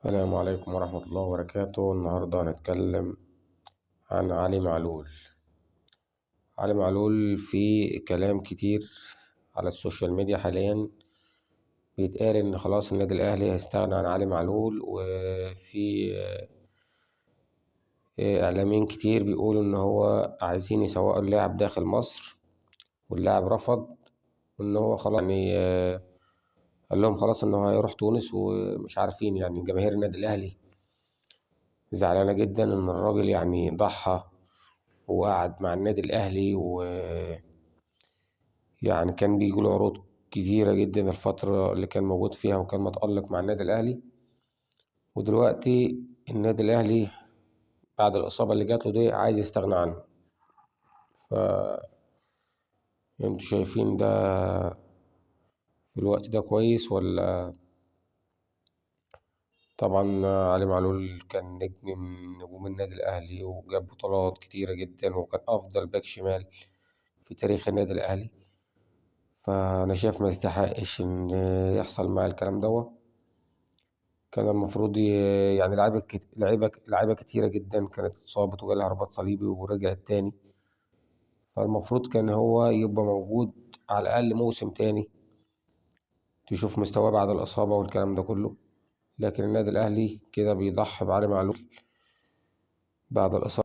السلام عليكم ورحمة الله وبركاته. النهاردة هنتكلم عن علي معلول. علي معلول في كلام كتير على السوشيال ميديا حاليا بيتقال إن خلاص النادي الأهلي هيستغنى عن علي معلول، وفي إعلاميين كتير بيقولوا إن هو عايزين يسوقوا اللاعب داخل مصر، واللاعب رفض، وإن هو خلاص يعني قال لهم خلاص إن هو هيروح تونس. ومش عارفين يعني جماهير النادي الأهلي زعلانة جدا إن الراجل يعني ضحى وقعد مع النادي الأهلي، ويعني كان بيجيله عروض كتيرة جدا الفترة اللي كان موجود فيها وكان متألق مع النادي الأهلي. ودلوقتي النادي الأهلي بعد الإصابة اللي جات له دي عايز يستغنى عنه. انتوا شايفين ده في الوقت ده كويس ولا؟ طبعا علي معلول كان نجم من نجوم النادي الأهلي وجاب بطولات كتيرة جدا، وكان أفضل باك شمال في تاريخ النادي الأهلي. فأنا شايف ما يستحقش إن يحصل معاه الكلام دوت. كان المفروض يعني لعيبة كتيرة جدا كانت اتصابت وجالها رباط صليبي ورجعت تاني، فالمفروض كان هو يبقى موجود على الأقل موسم تاني تشوف مستواه بعد الإصابة والكلام ده كله. لكن النادي الأهلي كده بيضحي بعلي معلول بعد الإصابة.